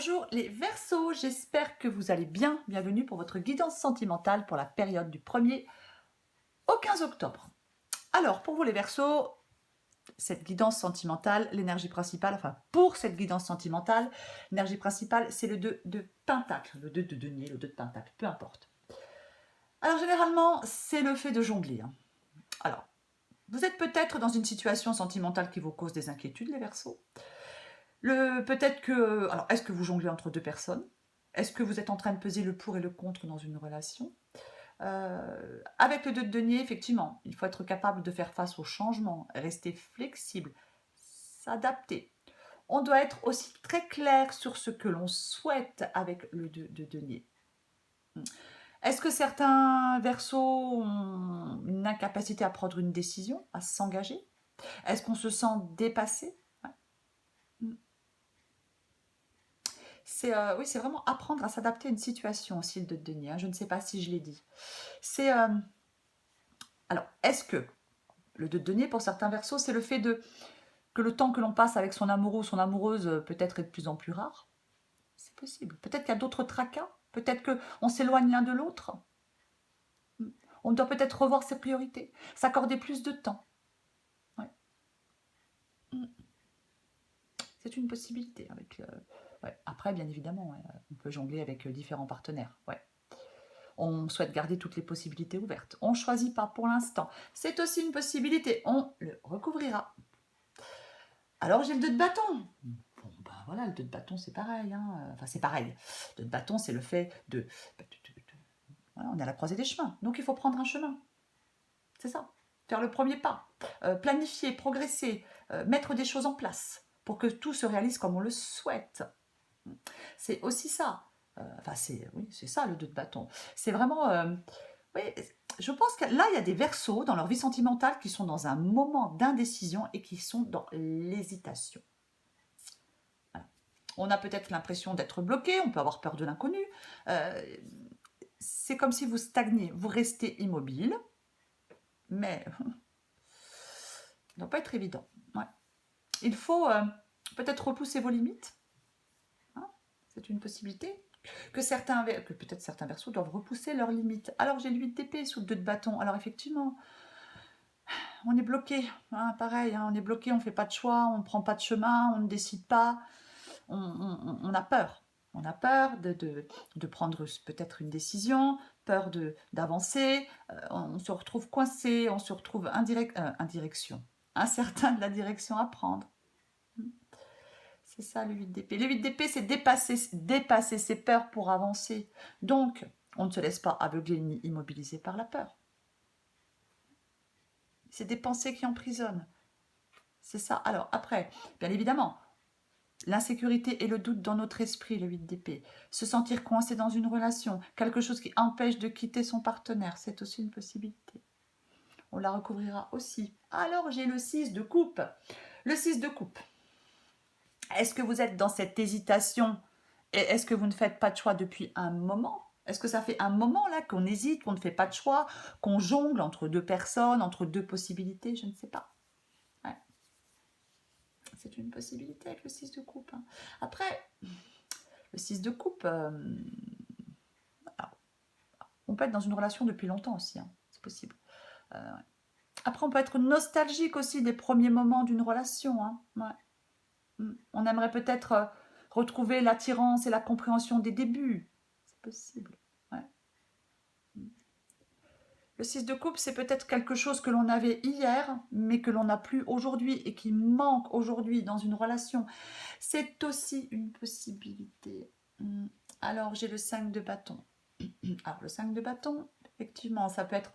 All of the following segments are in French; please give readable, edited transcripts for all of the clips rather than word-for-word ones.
Bonjour les Verseaux, j'espère que vous allez bien. Bienvenue pour votre guidance sentimentale pour la période du 1er au 15 octobre. Alors, pour vous les Verseaux, cette guidance sentimentale, l'énergie principale, enfin pour cette guidance sentimentale, l'énergie principale, c'est le 2 de Pentacle, le 2 de denier, le 2 de Pentacle, peu importe. Alors généralement, c'est le fait de jongler. Alors, vous êtes peut-être dans une situation sentimentale qui vous cause des inquiétudes, les Verseaux. Peut-être que... Alors, est-ce que vous jonglez entre deux personnes? Est-ce que vous êtes en train de peser le pour et le contre dans une relation? Avec le 2 de denier, effectivement, il faut être capable de faire face au changement, rester flexible, s'adapter. On doit être aussi très clair sur ce que l'on souhaite avec le 2 de denier. Est-ce que certains Verseaux ont une incapacité à prendre une décision, à s'engager? Est-ce qu'on se sent dépassé? Ouais. Oui, c'est vraiment apprendre à s'adapter à une situation aussi, le 2 de denier. Je ne sais pas si je l'ai dit. C'est alors, est-ce que le 2 de denier, pour certains Verseaux, c'est le fait que le temps que l'on passe avec son amoureux ou son amoureuse peut-être est de plus en plus rare? C'est possible. Peut-être qu'il y a d'autres tracas. Peut-être qu'on s'éloigne l'un de l'autre. On doit peut-être revoir ses priorités, s'accorder plus de temps. Ouais. C'est une possibilité. Ouais. Après, bien évidemment, ouais, on peut jongler avec différents partenaires. Ouais. On souhaite garder toutes les possibilités ouvertes. On ne choisit pas pour l'instant. C'est aussi une possibilité. On le recouvrira. Alors j'ai le 2 de bâton. Bon, ben voilà, le 2 de bâton, c'est pareil. Enfin, c'est pareil. Le 2 de bâton, c'est le fait de... Voilà, on est à la croisée des chemins. Donc, il faut prendre un chemin. C'est ça. Faire le premier pas. Planifier, progresser, mettre des choses en place pour que tout se réalise comme on le souhaite. C'est aussi ça. Oui, c'est ça, le 2 de bâton. C'est vraiment... oui, je pense que là, il y a des Verseaux dans leur vie sentimentale qui sont dans un moment d'indécision et qui sont dans l'hésitation. On a peut-être l'impression d'être bloqué, on peut avoir peur de l'inconnu. C'est comme si vous stagnez, vous restez immobile, mais ça ne doit pas être évident. Ouais. Il faut peut-être repousser vos limites. C'est une possibilité. Que peut-être certains Verseaux doivent repousser leurs limites. Alors j'ai le 8 d'épée sous le 2 de bâton. Alors effectivement, on est bloqué. Pareil, on est bloqué, on ne fait pas de choix, on ne prend pas de chemin, on ne décide pas. On a peur. On a peur de prendre peut-être une décision, peur d'avancer. On se retrouve coincé, on se retrouve indirection. Incertain de la direction à prendre. C'est ça le 8 d'épée. Le 8 d'épée, c'est dépasser ses peurs pour avancer. Donc, on ne se laisse pas aveugler ni immobiliser par la peur. C'est des pensées qui emprisonnent. C'est ça. Alors, après, bien évidemment, l'insécurité et le doute dans notre esprit, le 8 d'épée. Se sentir coincé dans une relation, quelque chose qui empêche de quitter son partenaire, c'est aussi une possibilité. On la recouvrira aussi. Alors, j'ai le 6 de coupe. Le 6 de coupe. Est-ce que vous êtes dans cette hésitation et est-ce que vous ne faites pas de choix depuis un moment? Est-ce que ça fait un moment là qu'on hésite, qu'on ne fait pas de choix, qu'on jongle entre deux personnes, entre deux possibilités? Je ne sais pas. Ouais. C'est une possibilité avec le 6 de coupe. Après, le 6 de coupe, on peut être dans une relation depuis longtemps aussi, c'est possible. Après, on peut être nostalgique aussi des premiers moments d'une relation. Ouais. On aimerait peut-être retrouver l'attirance et la compréhension des débuts. C'est possible. Ouais. Le 6 de coupe, c'est peut-être quelque chose que l'on avait hier, mais que l'on n'a plus aujourd'hui et qui manque aujourd'hui dans une relation. C'est aussi une possibilité. Alors, j'ai le 5 de bâton. Alors, le 5 de bâton, effectivement, ça peut être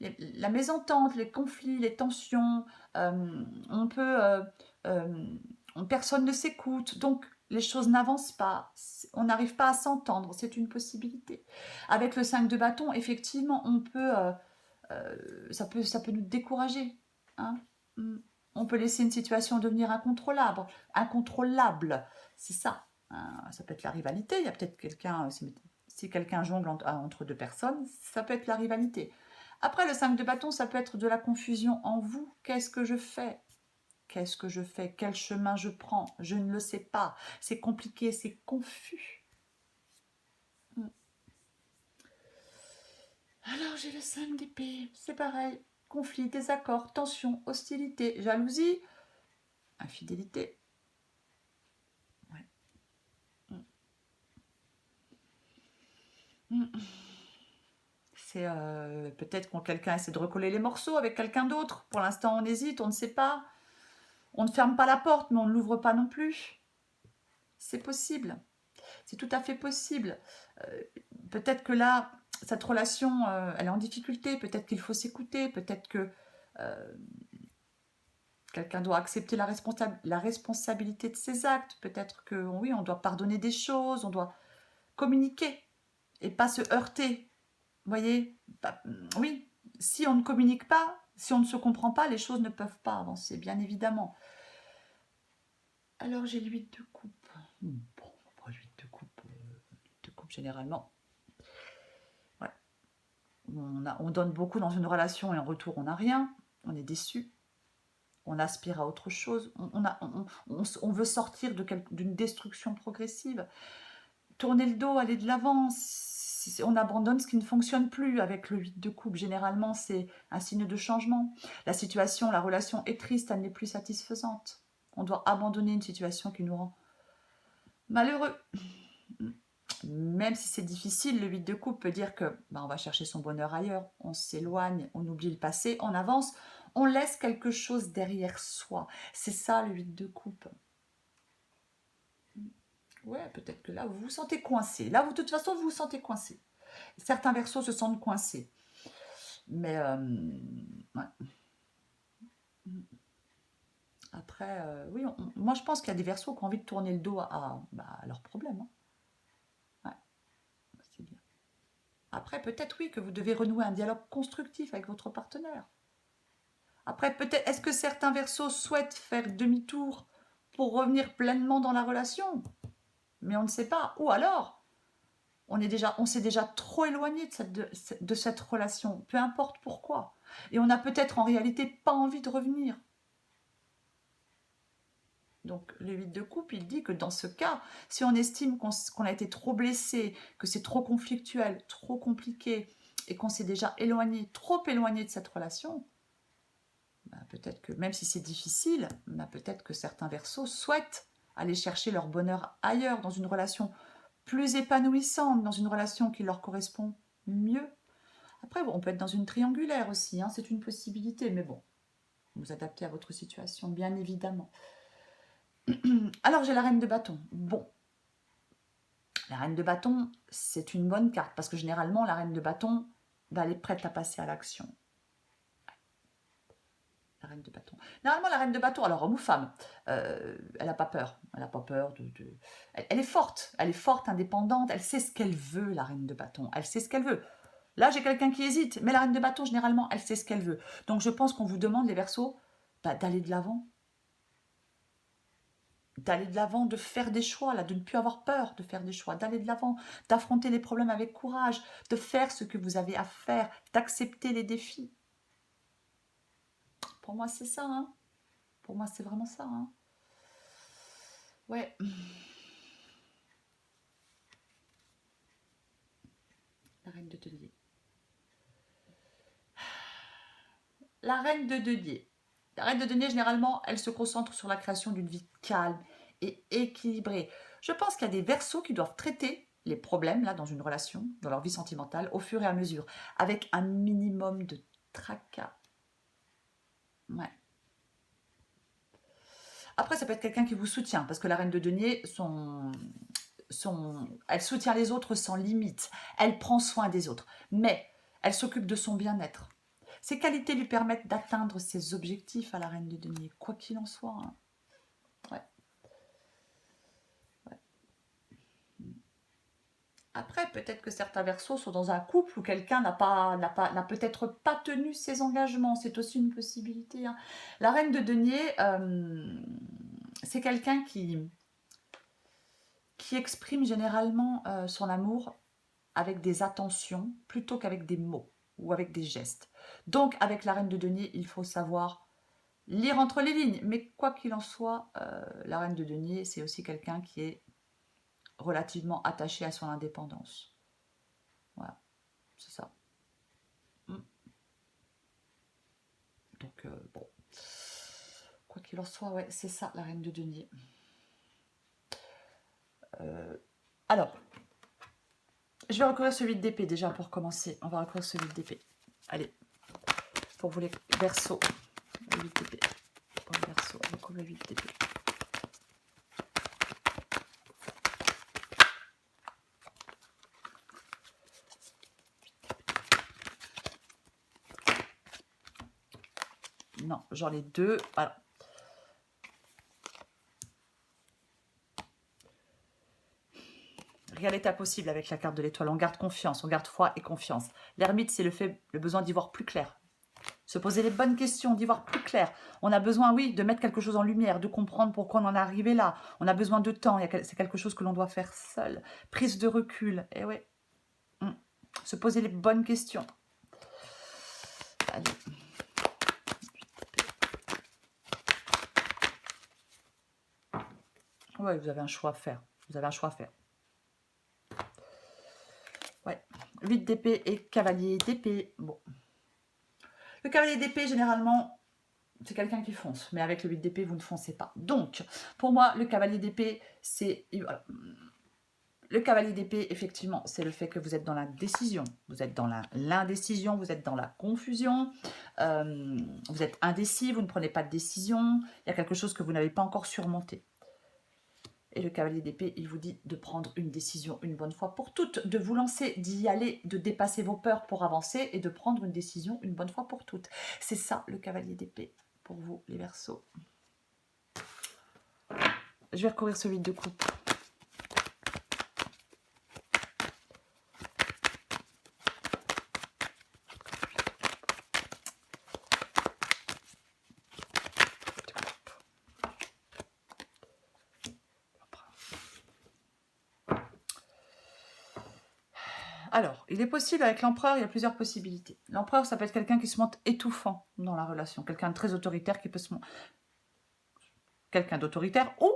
la mésentente, les conflits, les tensions. On peut... personne ne s'écoute, donc les choses n'avancent pas. On n'arrive pas à s'entendre, c'est une possibilité. Avec le 5 de bâton, effectivement, ça peut nous décourager. On peut laisser une situation devenir incontrôlable. C'est ça. Ça peut être la rivalité. Il y a peut-être quelqu'un, si quelqu'un jongle entre deux personnes, ça peut être la rivalité. Après, le 5 de bâton, ça peut être de la confusion en vous. Qu'est-ce que je fais? Qu'est-ce que je fais? Quel chemin je prends? Je ne le sais pas. C'est compliqué, c'est confus. Alors j'ai le 5 d'épée, c'est pareil. Conflit, désaccord, tension, hostilité, jalousie, infidélité. Ouais. C'est peut-être quand quelqu'un essaie de recoller les morceaux avec quelqu'un d'autre. Pour l'instant, on hésite, on ne sait pas. On ne ferme pas la porte, mais on ne l'ouvre pas non plus. C'est possible. C'est tout à fait possible. Peut-être que là, cette relation, elle est en difficulté. Peut-être qu'il faut s'écouter. Peut-être que quelqu'un doit accepter la responsabilité de ses actes. Peut-être que oui, on doit pardonner des choses. On doit communiquer et pas se heurter. Vous voyez, oui, si on ne communique pas, si on ne se comprend pas, les choses ne peuvent pas avancer, bien évidemment. Alors j'ai l'huile de coupe. Bon, l'huile de coupe généralement. Ouais. On donne beaucoup dans une relation et en retour on n'a rien. On est déçu. On aspire à autre chose. On veut sortir d'une destruction progressive. Tourner le dos, aller de l'avant. On abandonne ce qui ne fonctionne plus avec le 8 de coupe. Généralement, c'est un signe de changement. La situation, la relation est triste, elle n'est plus satisfaisante. On doit abandonner une situation qui nous rend malheureux. Même si c'est difficile, le 8 de coupe peut dire que on va chercher son bonheur ailleurs. On s'éloigne, on oublie le passé, on avance, on laisse quelque chose derrière soi. C'est ça le 8 de coupe. Ouais, peut-être que là, vous vous sentez coincé. Là, vous, de toute façon, vous vous sentez coincé. Certains versos se sentent coincés. Mais, ouais. Après, oui, moi, je pense qu'il y a des versos qui ont envie de tourner le dos à leurs problèmes. Hein. Ouais, c'est bien. Après, peut-être, oui, que vous devez renouer un dialogue constructif avec votre partenaire. Après, peut-être, est-ce que certains versos souhaitent faire demi-tour pour revenir pleinement dans la relation? Mais on ne sait pas. Ou alors, on s'est déjà trop éloigné de cette relation, peu importe pourquoi. Et on n'a peut-être en réalité pas envie de revenir. Donc le 8 de coupe, il dit que dans ce cas, si on estime qu'on a été trop blessé, que c'est trop conflictuel, trop compliqué, et qu'on s'est déjà éloigné, trop éloigné de cette relation, peut-être que même si c'est difficile, peut-être que certains versos souhaitent aller chercher leur bonheur ailleurs, dans une relation plus épanouissante, dans une relation qui leur correspond mieux. Après, on peut être dans une triangulaire aussi, hein, c'est une possibilité, mais bon, vous adaptez à votre situation, bien évidemment. Alors, j'ai la reine de bâton. Bon, la reine de bâton, c'est une bonne carte, parce que généralement, la reine de bâton, elle est prête à passer à l'action. La reine de bâton. Normalement, la reine de bâton, alors homme ou femme, elle n'a pas peur. Elle n'a pas peur de... Elle est forte. Elle est forte, indépendante. Elle sait ce qu'elle veut, la reine de bâton. Elle sait ce qu'elle veut. Là, j'ai quelqu'un qui hésite. Mais la reine de bâton, généralement, elle sait ce qu'elle veut. Donc, je pense qu'on vous demande, les Verseaux, d'aller de l'avant. D'aller de l'avant, de faire des choix, là, de ne plus avoir peur de faire des choix, d'aller de l'avant, d'affronter les problèmes avec courage, de faire ce que vous avez à faire, d'accepter les défis. Pour moi, c'est ça, hein. Pour moi, c'est vraiment ça, hein. Ouais. La reine de denier. La reine de denier. La reine de denier, généralement, elle se concentre sur la création d'une vie calme et équilibrée. Je pense qu'il y a des versos qui doivent traiter les problèmes, là, dans une relation, dans leur vie sentimentale, au fur et à mesure, avec un minimum de tracas. Ouais. Après, ça peut être quelqu'un qui vous soutient, parce que la reine de denier, elle soutient les autres sans limite. Elle prend soin des autres, mais elle s'occupe de son bien-être. Ses qualités lui permettent d'atteindre ses objectifs à la reine de denier, quoi qu'il en soit. Hein. Ouais. Ouais. Après, peut-être que certains versos sont dans un couple où quelqu'un n'a peut-être pas tenu ses engagements. C'est aussi une possibilité. Hein. La reine de denier, c'est quelqu'un qui exprime généralement son amour avec des attentions plutôt qu'avec des mots ou avec des gestes. Donc, avec la reine de denier, il faut savoir lire entre les lignes. Mais quoi qu'il en soit, la reine de denier, c'est aussi quelqu'un qui est relativement attaché à son indépendance. Voilà, c'est ça. Donc, bon. Quoi qu'il en soit, ouais, c'est ça, la reine de denier. Alors, je vais recourir ce 8 d'épée déjà pour commencer. On va recourir ce 8 d'épée. Allez, pour vous les Verseaux. Le 8 d'épée. Pour les Verseaux, on recouvre le 8 d'épée. Non, j'en ai deux. Alors, rien n'est impossible avec la carte de l'étoile. On garde confiance, on garde foi et confiance. L'ermite, c'est le besoin d'y voir plus clair. Se poser les bonnes questions, d'y voir plus clair. On a besoin, oui, de mettre quelque chose en lumière, de comprendre pourquoi on en est arrivé là. On a besoin de temps, c'est quelque chose que l'on doit faire seul. Prise de recul, et ouais. Se poser les bonnes questions. Allez. Ouais, vous avez un choix à faire. Vous avez un choix à faire. Ouais. 8 d'épée et cavalier d'épée. Bon. Le cavalier d'épée, généralement, c'est quelqu'un qui fonce. Mais avec le 8 d'épée, vous ne foncez pas. Donc, pour moi, le cavalier d'épée, c'est... Le cavalier d'épée, effectivement, c'est le fait que vous êtes dans la décision. Vous êtes dans l'indécision, vous êtes dans la confusion. Vous êtes indécis, vous ne prenez pas de décision. Il y a quelque chose que vous n'avez pas encore surmonté. Et le cavalier d'épée, il vous dit de prendre une décision une bonne fois pour toutes, de vous lancer, d'y aller, de dépasser vos peurs pour avancer et de prendre une décision une bonne fois pour toutes. C'est ça, le cavalier d'épée, pour vous, les Verseaux. Je vais recourir ce 8 de coupe. Alors, il est possible avec l'empereur, il y a plusieurs possibilités. L'empereur, ça peut être quelqu'un qui se montre étouffant dans la relation, quelqu'un de très autoritaire qui peut se montrer... Quelqu'un d'autoritaire ou...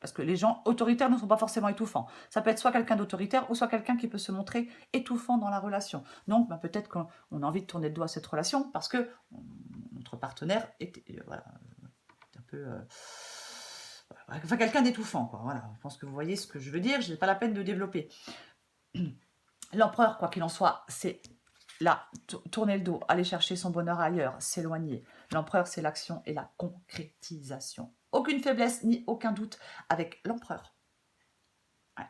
Parce que les gens autoritaires ne sont pas forcément étouffants. Ça peut être soit quelqu'un d'autoritaire ou soit quelqu'un qui peut se montrer étouffant dans la relation. Donc, ben, peut-être qu'on a envie de tourner le dos à cette relation parce que notre partenaire est voilà, un peu... enfin, quelqu'un d'étouffant, quoi. Voilà, je pense que vous voyez ce que je veux dire. Je n'ai pas la peine de développer. L'empereur, quoi qu'il en soit, c'est là, tourner le dos, aller chercher son bonheur ailleurs, s'éloigner. L'empereur, c'est l'action et la concrétisation. Aucune faiblesse ni aucun doute avec l'empereur. Ouais.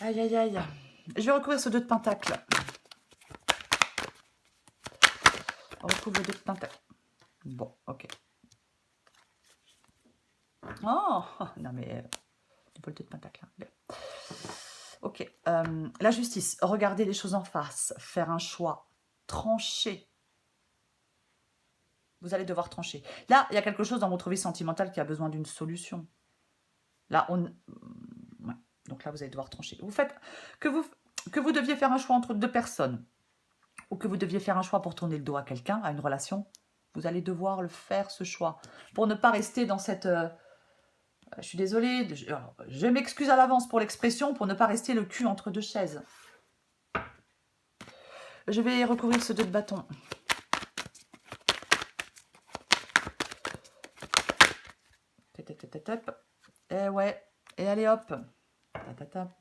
Aïe, aïe, aïe. Je vais recouvrir ce 2 de pentacle. On recouvre le 2 de pentacle. Bon, ok. Oh, non mais... pas le 2 de pentacle. Hein. Ok. La justice. Regarder les choses en face. Faire un choix. Trancher. Vous allez devoir trancher. Là, il y a quelque chose dans votre vie sentimentale qui a besoin d'une solution. Là, ouais. Donc là, vous allez devoir trancher. Vous faites que vous deviez faire un choix entre 2 personnes ou que vous deviez faire un choix pour tourner le dos à quelqu'un, à une relation, vous allez devoir le faire, ce choix, pour ne pas rester dans cette... je suis désolée, je m'excuse à l'avance pour l'expression, pour ne pas rester le cul entre 2 chaises. Je vais recouvrir ce 2 de bâton. Et ouais, et allez hop.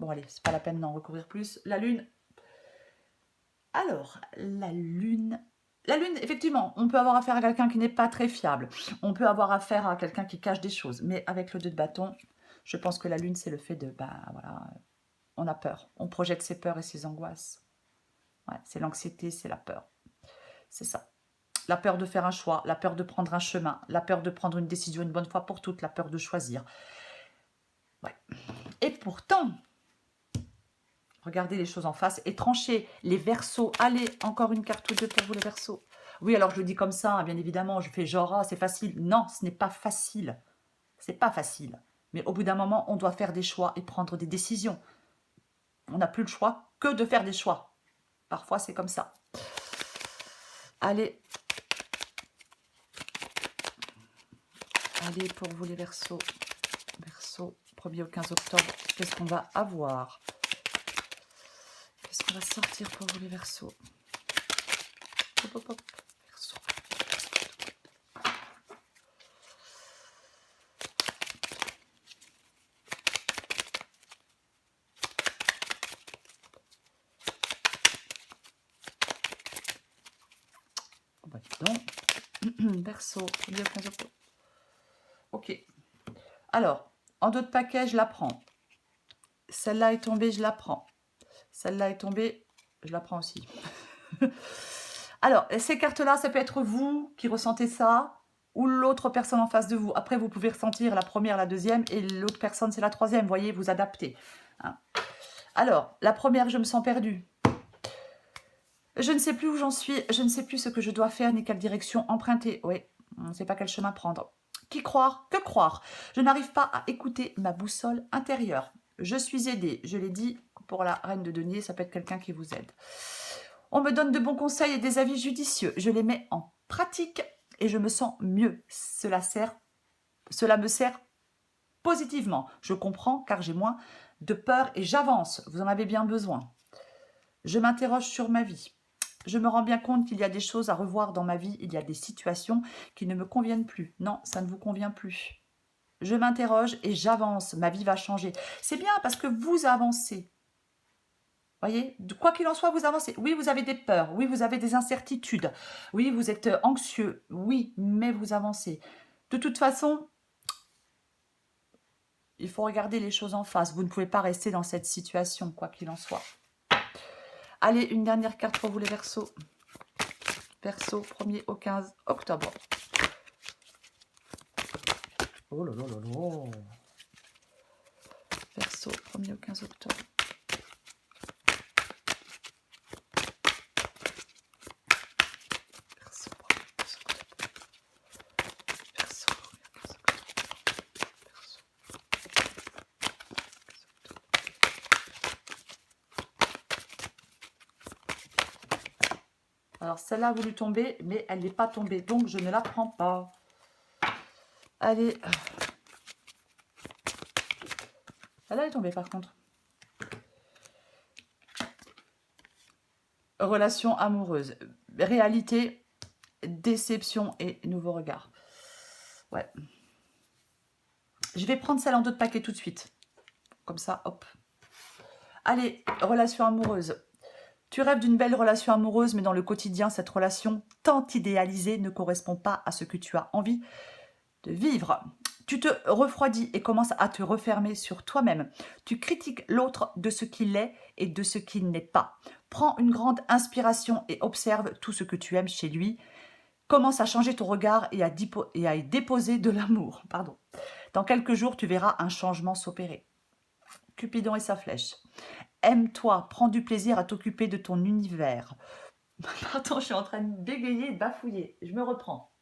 Bon allez, c'est pas la peine d'en recouvrir plus. La lune. Alors, la lune, effectivement, on peut avoir affaire à quelqu'un qui n'est pas très fiable. On peut avoir affaire à quelqu'un qui cache des choses. Mais avec le 2 de bâton, je pense que la lune, c'est le fait de, voilà, on a peur. On projette ses peurs et ses angoisses. Ouais, c'est l'anxiété, c'est la peur. C'est ça. La peur de faire un choix, la peur de prendre un chemin, la peur de prendre une décision une bonne fois pour toutes, la peur de choisir. Ouais. Et pourtant... Regardez les choses en face et tranchez les Verseaux. Allez, encore une carte ou 2 pour vous les Verseaux. Oui, alors je le dis comme ça, hein, bien évidemment, je fais genre, ah, c'est facile. Non, ce n'est pas facile. C'est pas facile. Mais au bout d'un moment, on doit faire des choix et prendre des décisions. On n'a plus le choix que de faire des choix. Parfois, c'est comme ça. Allez. Allez, pour vous les Verseaux. Verseau, 1er au 15 octobre, qu'est-ce qu'on va avoir? Qu'est-ce qu'on va sortir pour vous les Verseaux? Hop, hop, hop. Verseau. Oh bah dis donc. Verseau, 1er au 15 octobre. Ok. Alors, en d'autres paquets, je la prends. Celle-là est tombée, je la prends. Celle-là est tombée, je la prends aussi. Alors, ces cartes-là, ça peut être vous qui ressentez ça ou l'autre personne en face de vous. Après, vous pouvez ressentir la première, la deuxième et l'autre personne, c'est la troisième. Vous voyez, vous adaptez. Hein. Alors, la première, je me sens perdue. Je ne sais plus où j'en suis. Je ne sais plus ce que je dois faire ni quelle direction emprunter. Oui, on ne sait pas quel chemin prendre. Qui croire? Que croire? Je n'arrive pas à écouter ma boussole intérieure. Je suis aidée. Je l'ai dit pour la reine de denier, ça peut être quelqu'un qui vous aide. On me donne de bons conseils et des avis judicieux. Je les mets en pratique et je me sens mieux. Cela me sert positivement. Je comprends car j'ai moins de peur et j'avance. Vous en avez bien besoin. Je m'interroge sur ma vie. Je me rends bien compte qu'il y a des choses à revoir dans ma vie. Il y a des situations qui ne me conviennent plus. Non, ça ne vous convient plus. Je m'interroge et j'avance. Ma vie va changer. C'est bien parce que vous avancez. Voyez, quoi qu'il en soit, vous avancez. Oui, vous avez des peurs. Oui, vous avez des incertitudes. Oui, vous êtes anxieux. Oui, mais vous avancez. De toute façon, il faut regarder les choses en face. Vous ne pouvez pas rester dans cette situation, quoi qu'il en soit. Allez, une dernière carte pour vous les Verseaux. Verseau, 1er au 15 octobre. Oh là là là là. Verseau, 1er au 15 octobre. Verseau, 1er au 15 octobre. Verseau, 1er au 15 octobre. Verseau. Alors, celle-là a voulu tomber, mais elle n'est pas tombée, donc je ne la prends pas. Allez. Elle est tombée, par contre. Relation amoureuse. Réalité, déception et nouveau regard. Ouais. Je vais prendre celle en d'autres paquets tout de suite. Comme ça, hop. Allez, relation amoureuse. Tu rêves d'une belle relation amoureuse, mais dans le quotidien, cette relation tant idéalisée ne correspond pas à ce que tu as envie de vivre. Tu te refroidis et commences à te refermer sur toi-même. Tu critiques l'autre de ce qu'il est et de ce qu'il n'est pas. Prends une grande inspiration et observe tout ce que tu aimes chez lui. Commence à changer ton regard et à y déposer de l'amour. Pardon. Dans quelques jours, tu verras un changement s'opérer. Cupidon et sa flèche. Aime-toi, prends du plaisir à t'occuper de ton univers. Pardon, je suis en train de bégayer et de bafouiller. Je me reprends.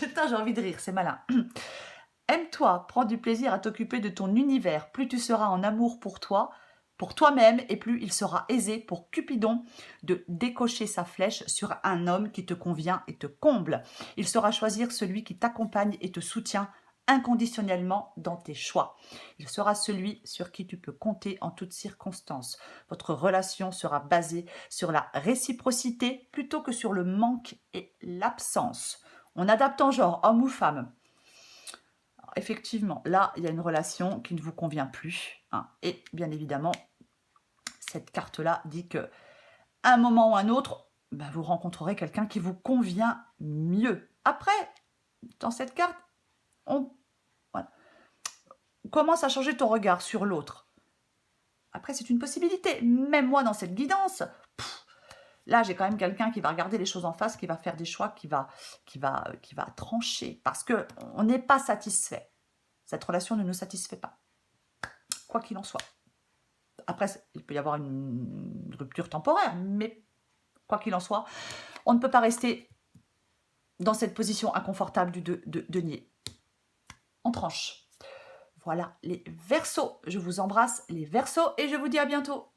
Putain, j'ai envie de rire, c'est malin. Aime-toi, prends du plaisir à t'occuper de ton univers. Plus tu seras en amour pour toi, pour toi-même, et plus il sera aisé pour Cupidon de décocher sa flèche sur un homme qui te convient et te comble. Il saura choisir celui qui t'accompagne et te soutient inconditionnellement dans tes choix. Il sera celui sur qui tu peux compter en toutes circonstances. Votre relation sera basée sur la réciprocité plutôt que sur le manque et l'absence. On adapte en genre, homme ou femme. Alors, effectivement, là, il y a une relation qui ne vous convient plus. Hein, et bien évidemment, cette carte-là dit que à un moment ou un autre, ben, vous rencontrerez quelqu'un qui vous convient mieux. Après, dans cette carte, on commence à changer ton regard sur l'autre. Après, c'est une possibilité. Même moi, dans cette guidance, là, j'ai quand même quelqu'un qui va regarder les choses en face, qui va faire des choix, qui va trancher. Parce qu'on n'est pas satisfait. Cette relation ne nous satisfait pas. Quoi qu'il en soit. Après, il peut y avoir une rupture temporaire, mais quoi qu'il en soit, on ne peut pas rester dans cette position inconfortable du denier. On tranche. Voilà les Verseaux. Je vous embrasse les Verseaux et je vous dis à bientôt.